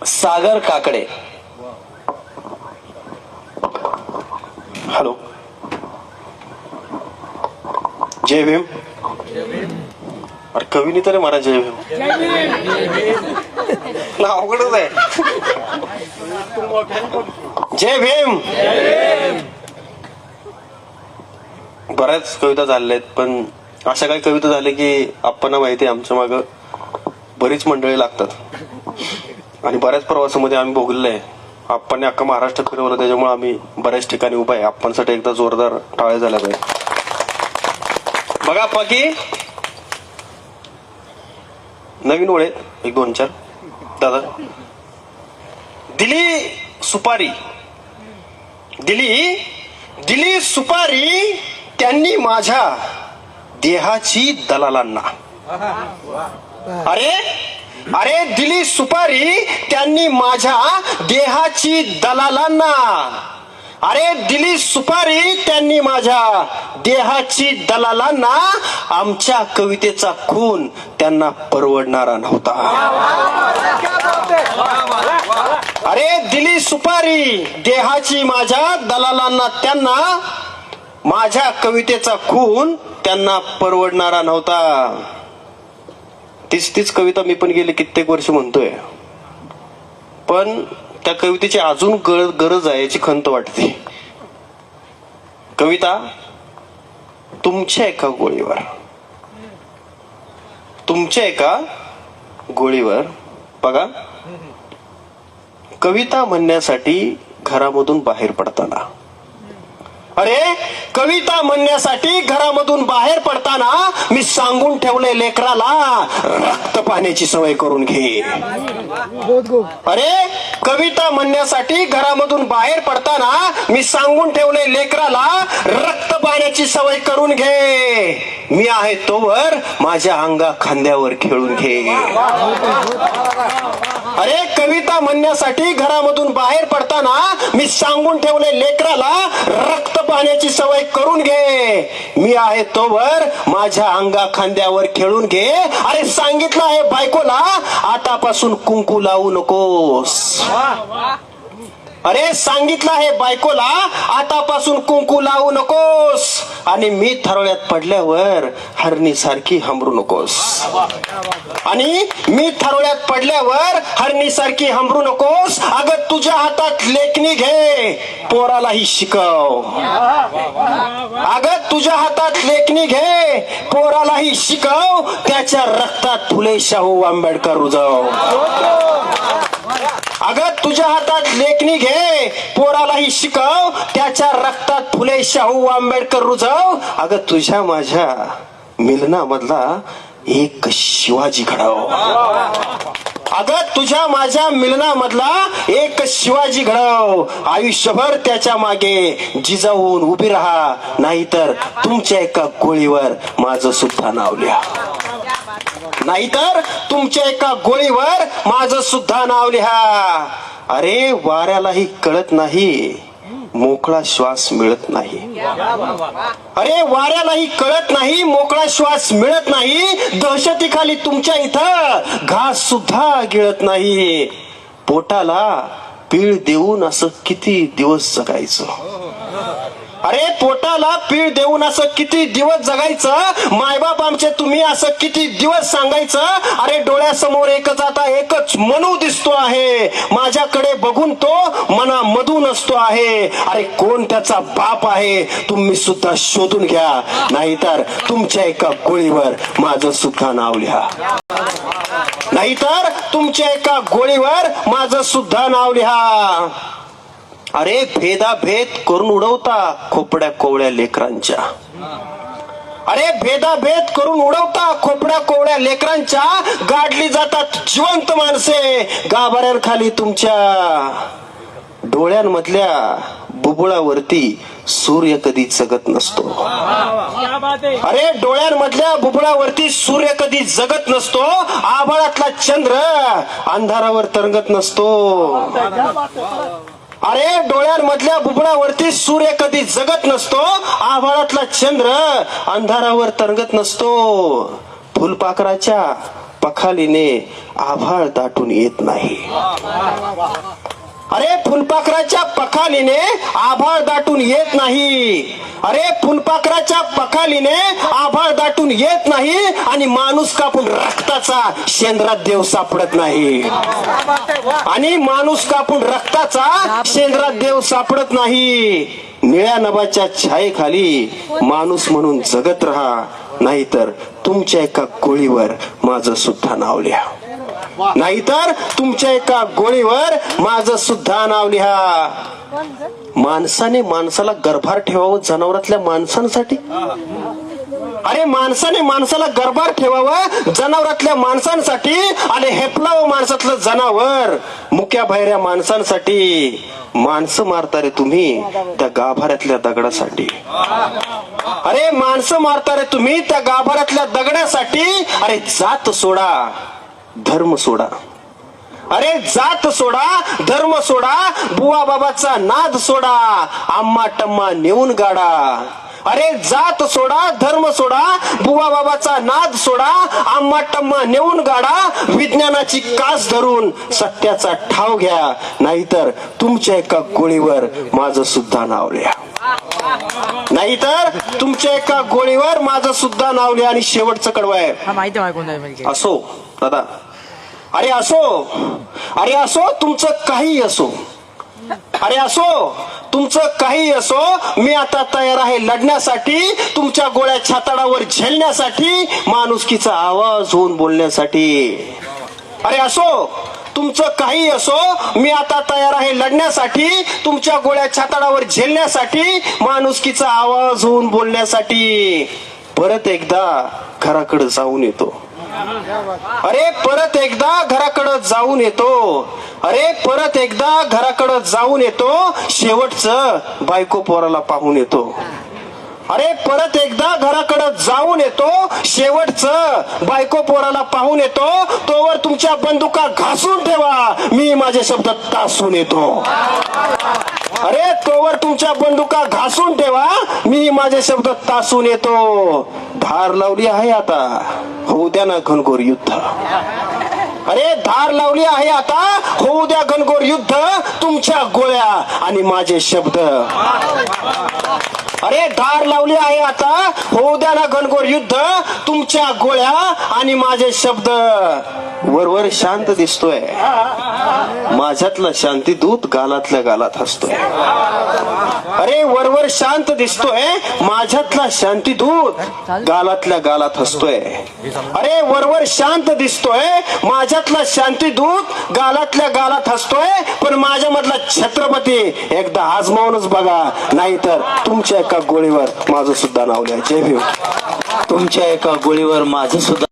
सागर Kakade. Hello. जय भीम. अरे कवीनी तरी मारा जय भीम. अवघडच आहे. जय भीम. बऱ्याच कविता झालेल्या आहेत, पण अशा काही कविता झाल्या की आपण माहिती आहे आमच्या माग बरीच मंडळी लागतात आणि बऱ्याच प्रवासामध्ये आम्ही भोगलेलं आहे. आपण अख्खा महाराष्ट्र फिरवलं, त्याच्यामुळे आम्ही बऱ्याच ठिकाणी उभा आहे. आपणसाठी एकदा जोरदार टाळ्या झाल्या पाहिजे. बघा बाकी नवीन ओळे एक दोन चार. दादा दिली सुपारी, दिली सुपारी त्यांनी माझ्या देहाची दलालांना. अरे दिली सुपारी त्यांनी माझ्या देहाची दलालांना. अरे दिली सुपारी त्यांनी माझ्या देहाची दलालांना. आमच्या कवितेचा खून त्यांना परवडणारा नव्हता. अरे दिली सुपारी देहाची माझ्या दलालांना, त्यांना माझ्या कवितेचा खून त्यांना परवडणारा नव्हता. तीच कविता मी पण गेले कित्येक वर्ष म्हणतोय, पण त्या कवितेची अजून गरज आहे याची खंत वाटते. कविता तुमच्या एका गोळीवर बघा. कविता म्हणण्यासाठी घरामधून बाहेर पडताना. अरे कविता म्हणण्यासाठी घरामधून बाहेर पडताना मी सांगून ठेवले लेकराला रक्त पाण्याची सवय करून घे. अरे कविता म्हणण्यासाठी घरामधून बाहेर पडताना मी सांगून ठेवले लेकराला रक्त पाण्याची सवय करून घे. मी आहे तोवर माझ्या अंगा खांद्यावर खेळून घे. अरे कविता म्हणण्यासाठी घरामधून बाहेर पडताना मी सांगून ठेवले लेकराला रक्त पाण्याची सवय करून घे. मी आहे तोवर माझ्या अंगा खांद्यावर खेळून घे. अरे सांगितलं आहे बायकोला आतापासून कुंकू लावू नकोस. अरे सांगितलं आहे बायकोला आतापासून कुंकू लावू नकोस. आणि मी थरोळ्यात पडल्यावर हरणीसारखी हंबरू नकोस. आणि मी थरोळ्यात पडल्यावर हरणीसारखी हंबरू नकोस. अगं तुझ्या हातात लेखणी घे, पोरालाही शिकव. अगं तुझ्या हातात लेखणी घे, पोरालाही शिकव. त्याच्या रक्तात फुले शाहू आंबेडकर रुजव. अगं तुझ्या हातात लेखणी घे, पोरालाही शिकव. त्याच्या रक्तात फुले शाहू आंबेडकर रुजव. अगं तुझ्या माझ्या मिलनामधला एक शिवाजी घडव. अगं तुझ्या माझ्या मिलनामधला एक शिवाजी घडव. आयुष्यभर त्याच्या मागे जिजाऊन उभी राहा, नाहीतर तुमच्या एका गोळीवर माझं सुद्धा नाव लिहा. नाहीतर तुमच्या एका गोळीवर माझं सुद्धा नाव लिहा. अरे वाऱ्यालाही कळत नाही, मोकळा श्वास मिळत नाही. अरे वाऱ्यालाही कळत नाही, मोकळा श्वास मिळत नाही. दहशतीखाली तुमच्या इथं घास सुद्धा गिळत नाही. पोटाला पीळ देऊन असं किती दिवस जगायचं. अरे पोटाला पीळ देऊन असं किती दिवस जगायचं. मायबाप आमचे तुम्ही असं किती दिवस सांगायचं. अरे डोळ्यासमोर एकच आता एकच मनू दिसतो आहे. माझ्याकडे बघून तो मनामधून असतो आहे. अरे कोण त्याचा बाप आहे तुम्ही सुद्धा शोधून घ्या, नाहीतर तुमच्या एका गोळीवर माझं सुद्धा नाव लिहा. नाहीतर तुमच्या एका गोळीवर माझं सुद्धा नाव लिहा. अरे भेदाभेद करून उडवता खोपड्या कोवळ्या लेकरांच्या. अरे भेदाभेद करून उडवता खोपड्या कोवळ्या लेकरांच्या. गाडली जातात जिवंत माणसे गाभाऱ्यांखाली तुमच्या. डोळ्यांमधल्या बुबुळावरती सूर्य कधी जगत नसतो. अरे डोळ्यांमधल्या बुबुळावरती सूर्य कधी जगत नसतो. आभाळातला चंद्र अंधारावर तरंगत नसतो. अरे डोळ्यांमधल्या बुबुळावरती सूर्य कधी जगत नसतो. आभाळातला चंद्र अंधारावर तरंगत नसतो. फुलपाखराच्या पखालीने आभाळ दाटून येत नाही. अरे फुलपाखराच्या पखालीने आभाळ दाटून येत नाही. अरे फुलपाखराच्या पखालीने आभाळ दाटून येत नाही आणि माणूस कापून रक्ताचा शेंद्रात देव सापडत नाही. आणि माणूस कापून रक्ताचा शेंद्रात देव सापडत नाही. निळ्या नभाच्या छायेखाली माणूस म्हणून जगत राहा, नाहीतर तुमच्या एका गोळीवर माझं सुद्धा नाव लिहा. नाहीतर तुमच्या एका गोळीवर माझं सुद्धा नाव लिहा. माणसाने माणसाला गर्भार ठेवावं जनावरातल्या माणसांसाठी. अरे माणसाने माणसाला गर्भार ठेवावं जनावरातल्या माणसांसाठी. आणि हेपलावं माणसातलं जनावर मुक्या बाहेऱ्या माणसांसाठी. माणसं मारता रे तुम्ही त्या गाभाऱ्यातल्या दगडासाठी. अरे माणसं मारता रे तुम्ही त्या गाभाऱ्यातल्या दगडासाठी. अरे जात सोडा धर्म सोडा. अरे जात सोडा धर्म सोडा. बुवा बाबाचा नाद सोडा. आम्मा टम्मा नेऊन गाडा. अरे जात सोडा धर्म सोडा. बुवा बाबाचा नाद सोडा. आम्मा टम्मा नेऊन गाडा. विज्ञानाची कास धरून सत्याचा ठाव घ्या, नाहीतर तुमच्या एका गोळीवर माझं सुद्धा नाव लिहा. नाहीतर तुमच्या एका गोळीवर माझं सुद्धा नाव लिहा. आणि शेवटचं कडवं आहे. असो दादा, अरे असो तुमचं काही असो. अरे असो तुमचं काही असो, मी आता तयार आहे लढण्यासाठी, तुमच्या गोळ्या छाताडावर झेलण्यासाठी, माणुसकीचा आवाज होऊन बोलण्यासाठी. अरे असो तुमचं काही असो, मी आता तयार आहे लढण्यासाठी, तुमच्या गोळ्या छाताडावर झेलण्यासाठी, माणुसकीचा आवाज होऊन बोलण्यासाठी. परत एकदा घराकडे जाऊन येतो. अरे परत एकदा घराकडे जाऊन येतो. अरे परत एकदा घराकडे जाऊन येतो. शेवटचं बायको पोराला पाहून येतो. अरे परत एकदा घराकडे जाऊन येतो. शेवटचं बायको पोराला पाहून येतो. तोवर तुमच्या बंदुका घासून ठेवा, मी माझे शब्द तासून येतो. अरे तोवर तुमच्या बंदुका घासून ठेवा, मी माझे शब्द तासून येतो. धार लावली आहे आता, होऊ द्या ना घनघोर युद्ध. अरे धार लावली आहे आता, होऊ द्या घनघोर युद्ध. तुमच्या गोळ्या आणि माझे शब्द. अरे धार लावली आहे आता, होऊ द्या ना घनघोर युद्ध. तुमच्या गोळ्या आणि माझे शब्द. वरवर शांत दिसतोय, माझ्यातला शांती दूत गालातल्या गालात हसतोय. अरे वरवर शांत दिसतोय, माझ्यातला शांती दूत गालातल्या गालात हसतोय. अरे वरवर शांत दिसतोय, माझ्यातला शांती दूत गालातल्या गालात हसतोय. पण माझ्या मधला छत्रपती एकदा आजमावूनच बघा, नाहीतर तुमच्या एका गोळीवर माझं सुद्धा नाव लिहा. जय भीम. तुमच्या एका गोळीवर माझं सुद्धा